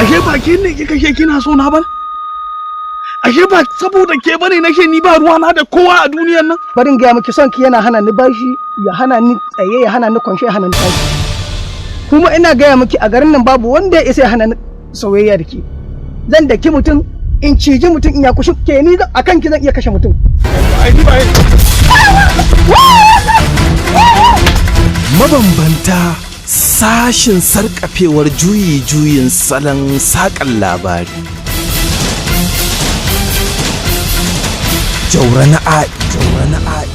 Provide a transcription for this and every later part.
ashe ba ke ne kika kina so na ba? Ashe ba saboda ke bane nake ni ba ruwa na da kowa a duniyar nan? Barin ga miki son ki yana hana ni bashi, ya hana ni tsaye, ya hana ni kwanshe, ya hana ni tashi. Kuma ina gaya miki a garin nan babu wanda ya isa ya hana ni soyayya da ke. Zan daki mutum, in ciji mutum, in ya kushi ke ni akan ki zan iya kashe mutum. Mabambanta sashin sarkafewar juyin salon saƙan labari. Jauro na A'I, Jauro na A'I.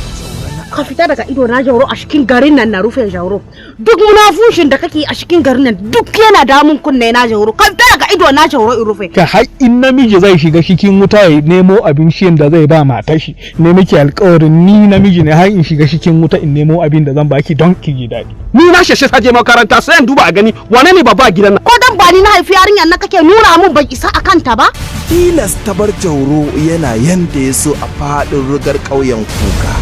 Ka fita daga ido na Jauro a cikin garin nan na rufe Jauro. Duk munafushin da kake a cikin garin nan duk yana damun kunne na Jauro. Ka fita daga ido na Jauro in rufe. Ka har in namiji zai shiga cikin wuta ya nemo abin shin da zai ba matar shi. Ne miki alƙawarin ni namiji ne har in shiga cikin wuta in nemo abin da zan baki don ki ji daɗi. Ni na sheshe saje makaranta sai in duba a gani wane ne babba a gidan nan. Ko dan ba ni na haifi yarinyar na kake nuna mun ban isa akan ta ba? Tilas ta bar Jauro yana yanda ya so a faɗin rugar ƙauyen kuka.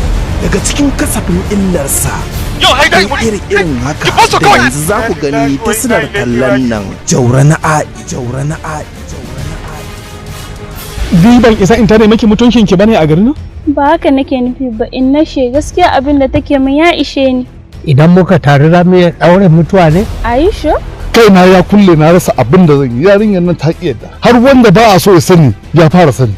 Daga cikin kasafin illarsa irin haka da yanzu za ku gani ta sinar Tallan nan. Jauro na A'I, Jauro na A'I, Jauro na A'I. Ni ban isa in tare miki mutuncin ki bane a garin nan? Ba haka nake nufi ba, in na she gaskiya abin da take min ya ishe ni. Idan muka taru za mu iya ɗaure mutuwa ne? Aisha? Kaina ya kulle na rasa abin da zan yi, yarinyar nan ta yadda. Har wanda ba a so ya sani ya fara sani.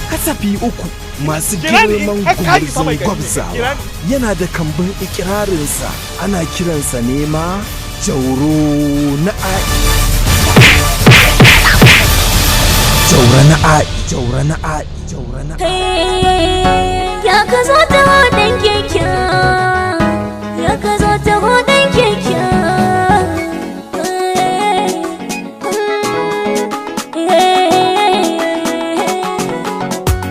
Kasafi uku masu girman gumurzun gwabzawa yana da kambun ikirarinsa, ana kiransa ne ma Jauro na A'I. Jauro na A'I, Jauro na A'I, Jauro na A'I. Ya ka zo ta hodon keke, ya ka zo ta hodon keke.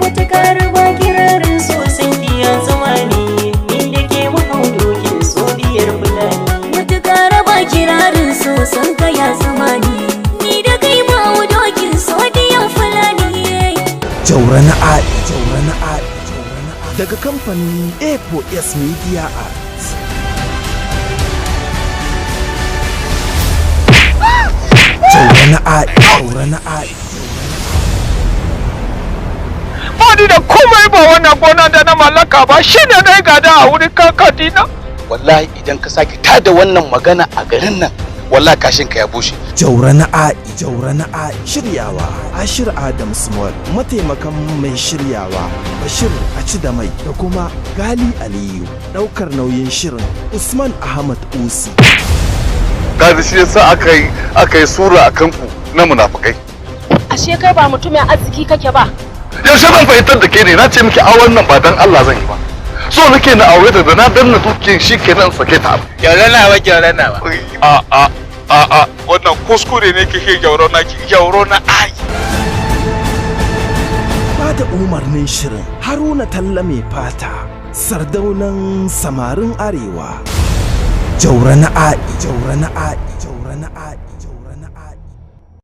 Wata karba kirarin sosan diya zamani, inda ke mahaudokin so diyar fulani. Wata karba kirarin sosan kaya zamani, ni da kai mahaudokin so diyar fulani. Jauro na A'I, Jauro na A'I, Jauro na A'I. Daga kamfanin A4S Media Arts. Jauro na A'I, Jauro na A'I. Ba ni da komai ba wannan gona da na mallaka ba shine na gada a wurin kakadina. Wallahi idan ka sake tada wannan magana a garin nan wallahi kashin ka ya bushe. Jauro na A'I, Jauro na A'I. Shiryawa Ashir Adam Small, mataimakan mai shiryawa Bashir Aci da Mai da kuma Gali Aliyu. Daukar nauyin shirin Usman Ahmad Usi. Kaji shi yasa aka yi sura a kanku na munafukai. Ashe kai ba mutumin arziki kake ba. Yaushe zan fahimtar da ke ne, na ce miki auren nan ba dan Allah zan yi ba. So nake na aure da na danna duke shi kenan sake ta. Gyaurana ba. A wannan kuskure ne kike Jauro na A'I. Ba da umarnin shirin Haruna Talla mai fata, sardaunan samarin arewa. Jauro na A'I, Jauro na A'I.